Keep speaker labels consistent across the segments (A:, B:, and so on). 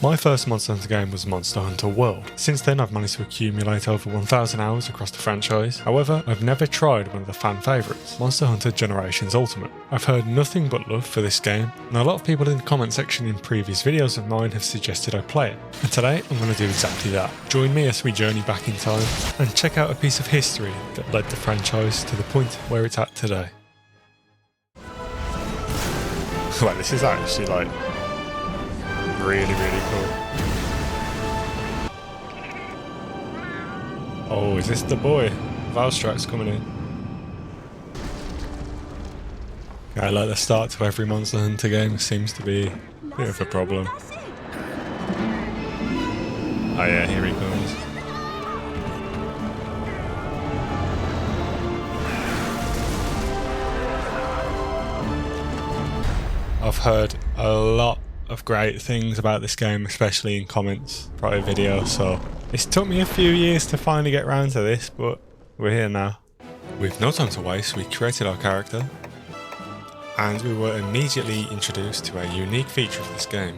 A: My first Monster Hunter game was Monster Hunter World. Since then I've managed to accumulate over 1000 hours across the franchise. However, I've never tried one of the fan favourites, Monster Hunter Generations Ultimate. I've heard nothing but love for this game, and a lot of people in the comment section in previous videos of mine have suggested I play it. And today I'm going to do exactly that. Join me as we journey back in time and check out a piece of history that led the franchise to the point where it's at today. Well, this is actually like really cool. Oh, is this the boy? Valstrak's coming in. Okay, like the start to every Monster Hunter game seems to be a bit of a problem. Oh yeah, here he comes. I've heard a lot of great things about this game, especially in comments prior video, so it's took me a few years to finally get around to this, but we're here now. With no time to waste, we created our character and we were immediately introduced to a unique feature of this game,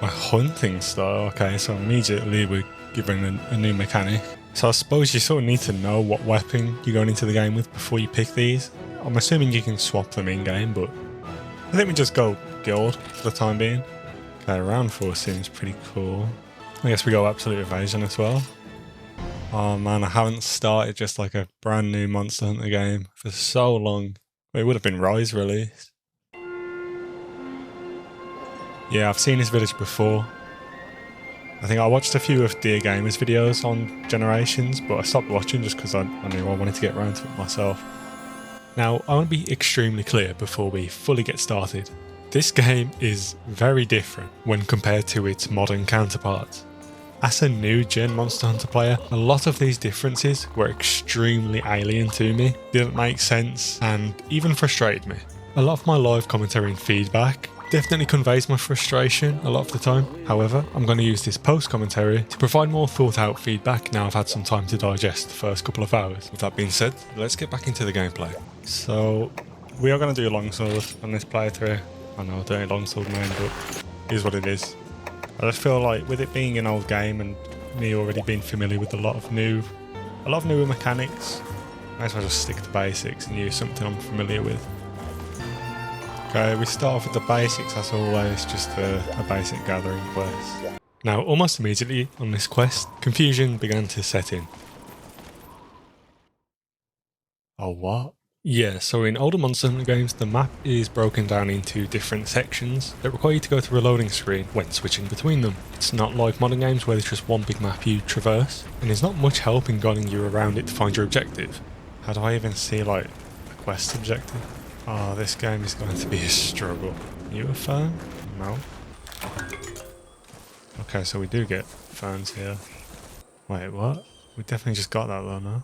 A: a hunting style. Okay, so immediately we're given a new mechanic. So I suppose you sort of need to know what weapon you're going into the game with before you pick these. I'm assuming you can swap them in game, but I think we just go guild for the time being. Okay, round 4 seems pretty cool. I guess we go absolute evasion as well. Oh man, I haven't started just like a brand new Monster Hunter game for so long. It would have been Rise released. Yeah, I've seen this village before. I think I watched a few of Dear Gamers videos on Generations, but I stopped watching just because I knew I wanted to get around to it myself. Now, I want to be extremely clear before we fully get started. This game is very different when compared to its modern counterparts. As a new gen Monster Hunter player, a lot of these differences were extremely alien to me, didn't make sense, and even frustrated me. A lot of my live commentary and feedback definitely conveys my frustration a lot of the time. However, I'm going to use this post commentary to provide more thought out feedback now I've had some time to digest the first couple of hours. With that being said, let's get back into the gameplay. So, we are going to do a longsword on this playthrough. I know, dirty longsword man, but here's what it is. I just feel like with it being an old game and me already being familiar with a lot of newer mechanics, I might as well just stick to basics and use something I'm familiar with. Okay, we start off with the basics as always, just a basic gathering quest. Now, almost immediately on this quest, confusion began to set in. Oh, what? Yeah, so in older Monster Hunter games, the map is broken down into different sections that require you to go to a loading screen when switching between them. It's not like modern games where there's just one big map you traverse, and there's not much help in guiding you around it to find your objective. How do I even see like a quest objective? Oh, this game is going to be a struggle. Are you a fan? No. Okay, so we do get fans here. Wait, what? We definitely just got that though, no?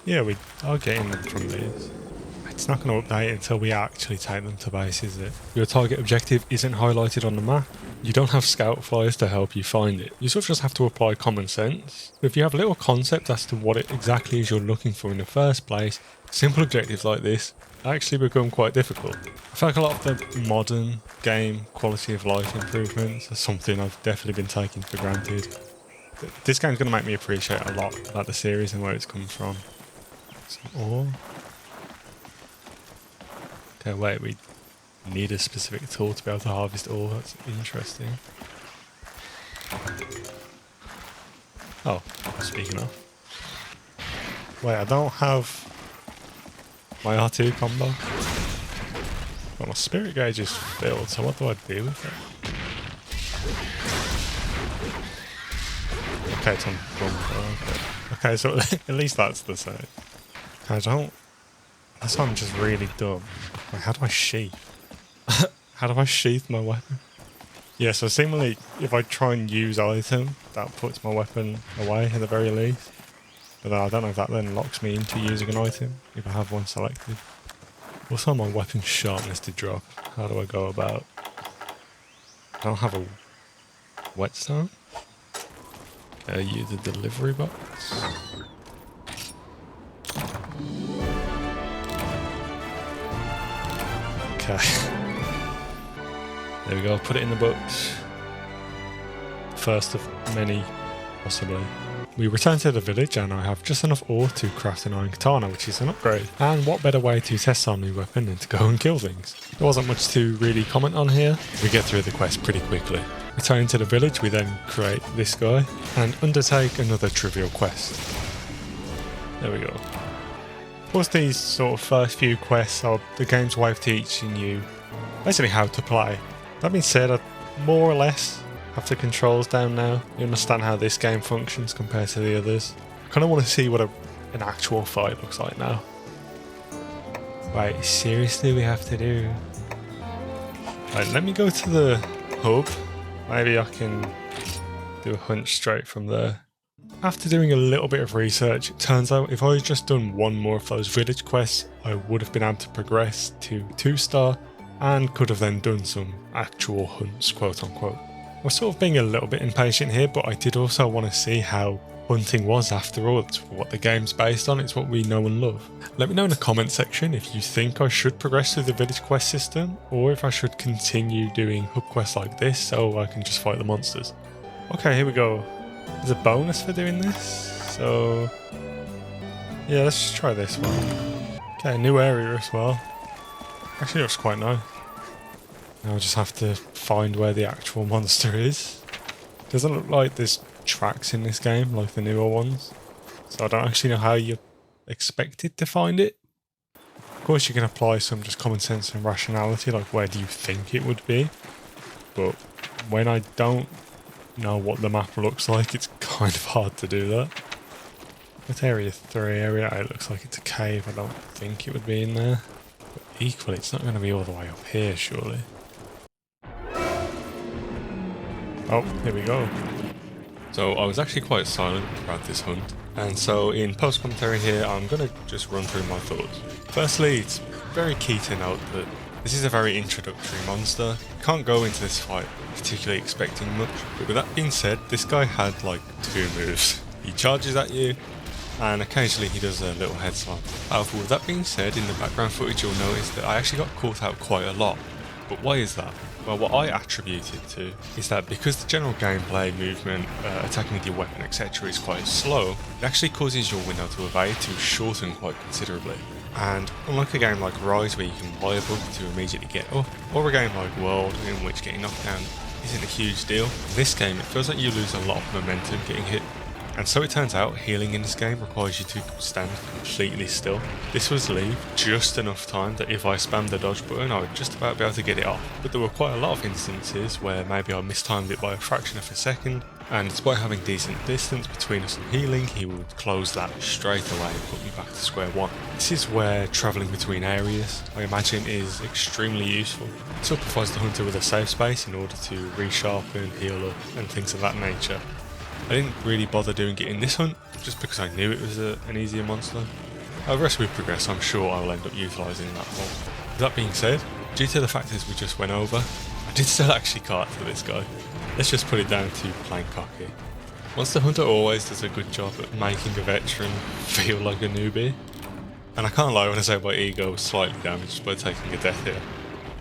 A: Yeah, we are getting them from these. It's not going to update until we actually take them to base, is it? Your target objective isn't highlighted on the map. You don't have scout flyers to help you find it. You sort of just have to apply common sense. If you have a little concept as to what it exactly is you're looking for in the first place, simple objectives like this actually become quite difficult. I feel like a lot of the modern game quality of life improvements are something I've definitely been taking for granted. This game's going to make me appreciate a lot about the series and where it's come from. Some ore. Okay, wait, we need a specific tool to be able to harvest ore. That's interesting. Oh, speaking of. Wait, I don't have my R2 combo. But my spirit gauge is filled, so what do I do with it? Okay, it's on bumper. Okay, so at least that's the same. That's why I'm just really dumb. Wait, how do I sheath? How do I sheath my weapon? Yeah, so seemingly if I try and use item, that puts my weapon away at the very least. But I don't know if that then locks me into using an item, if I have one selected. Also my weapon sharpness to drop. How do I go about? I don't have a whetstone. Okay, use the delivery box. Okay. There we go, put it in the books. first of many, possibly. We return to the village and I have just enough ore to craft an iron katana, which is an upgrade. And what better way to test our new weapon than to go and kill things? There wasn't much to really comment on here. We get through the quest pretty quickly. Returning to the village, we then create this guy and undertake another trivial quest. There we go. Of course, these sort of first few quests are the game's way of teaching you basically how to play. That being said, I more or less have the controls down now. You understand how this game functions compared to the others. I kind of want to see what an actual fight looks like now. Right, seriously we have to do... Right, let me go to the hub. Maybe I can do a hunt straight from there. After doing a little bit of research, it turns out if I had just done one more of those village quests, I would have been able to progress to 2-star and could have then done some actual hunts, quote unquote. I was sort of being a little bit impatient here, but I did also want to see how hunting was after all. It's what the game's based on, it's what we know and love. Let me know in the comment section if you think I should progress through the village quest system, or if I should continue doing hub quests like this so I can just fight the monsters. Okay, here we go. There's a bonus for doing this, so yeah, let's just try this one. Okay, new area as well. Actually looks quite nice. Now I'll just have to find where the actual monster is. Doesn't look like there's tracks in this game like the newer ones, so I don't actually know how you're expected to find it. Of course you can apply some just common sense and rationality, like where do you think it would be, but when I don't know what the map looks like, it's kind of hard to do that. But area 3, area 8 looks like it's a cave. I don't think it would be in there, but equally it's not going to be all the way up here surely. Oh, here we go. So I was actually quite silent about this hunt, and so in post commentary here I'm going to just run through my thoughts. Firstly, it's very key to note that this is a very introductory monster. You can't go into this fight particularly expecting much, but with that being said, this guy had like 2 moves. He charges at you, and occasionally he does a little head slam. However, with that being said, in the background footage you'll notice that I actually got caught out quite a lot. But why is that? Well, what I attribute it to is that because the general gameplay, movement, attacking with your weapon, etc. is quite slow, it actually causes your window to evade to shorten quite considerably. And unlike a game like Rise where you can buy a book to immediately get up, or a game like World in which getting knocked down isn't a huge deal, in this game it feels like you lose a lot of momentum getting hit. And so it turns out healing in this game requires you to stand completely still. This was leave just enough time that if I spammed the dodge button I would just about be able to get it off. But there were quite a lot of instances where maybe I mistimed it by a fraction of a second, and despite having decent distance between us and healing, he would close that straight away and put me back to square one. This is where travelling between areas, I imagine, is extremely useful. It also provides the hunter with a safe space in order to resharpen, heal up and things of that nature. I didn't really bother doing it in this hunt, just because I knew it was an easier monster. However, as we progress, I'm sure I will end up utilising that more. With that being said, due to the factors we just went over, I did still actually cart for this guy. Let's just put it down to plain cocky. Monster Hunter always does a good job at making a veteran feel like a newbie. And I can't lie when I say my ego was slightly damaged by taking a death here.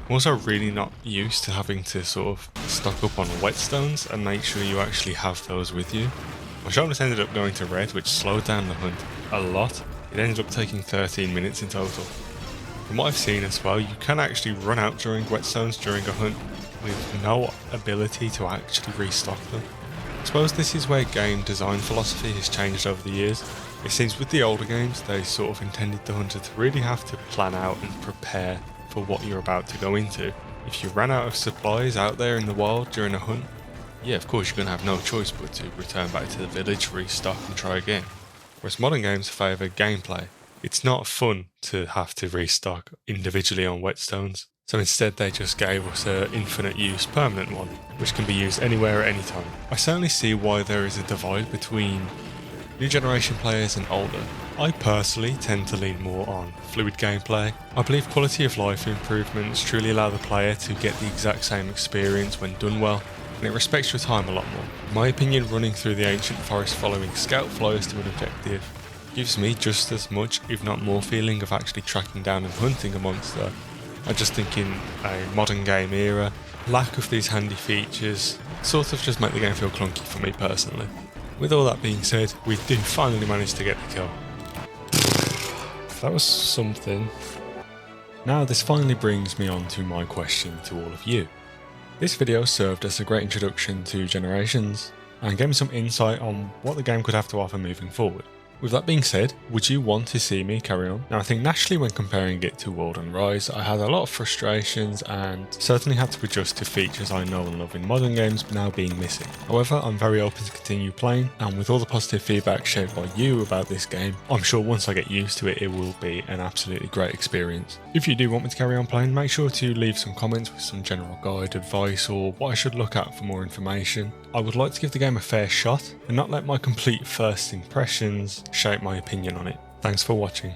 A: I'm also really not used to having to sort of stock up on whetstones and make sure you actually have those with you. My sharpness ended up going to red, which slowed down the hunt a lot. It ended up taking 13 minutes in total. From what I've seen as well, you can actually run out during whetstones during a hunt with no ability to actually restock them. I suppose this is where game design philosophy has changed over the years. It seems with the older games they sort of intended the hunter to really have to plan out and prepare for what you're about to go into. If you ran out of supplies out there in the wild during a hunt, yeah, of course you're going to have no choice but to return back to the village, restock and try again. Whereas modern games favour gameplay. It's not fun to have to restock individually on whetstones, so instead they just gave us an infinite use permanent one, which can be used anywhere at any time. I certainly see why there is a divide between new generation players and older. I personally tend to lean more on fluid gameplay. I believe quality of life improvements truly allow the player to get the exact same experience when done well, and it respects your time a lot more. In my opinion, running through the ancient forest following scout flyers to an objective gives me just as much, if not more, feeling of actually tracking down and hunting a monster. I just think in a modern game era, lack of these handy features sort of just make the game feel clunky for me personally. With all that being said, we do finally manage to get the kill. That was something. Now this finally brings me on to my question to all of you. This video served as a great introduction to Generations and gave me some insight on what the game could have to offer moving forward. With that being said, would you want to see me carry on? Now I think naturally when comparing it to World and Rise, I had a lot of frustrations and certainly had to adjust to features I know and love in modern games now being missing. However, I'm very open to continue playing, and with all the positive feedback shared by you about this game, I'm sure once I get used to it, it will be an absolutely great experience. If you do want me to carry on playing, make sure to leave some comments with some general guide, advice, or what I should look at for more information. I would like to give the game a fair shot and not let my complete first impressions shape my opinion on it. Thanks for watching.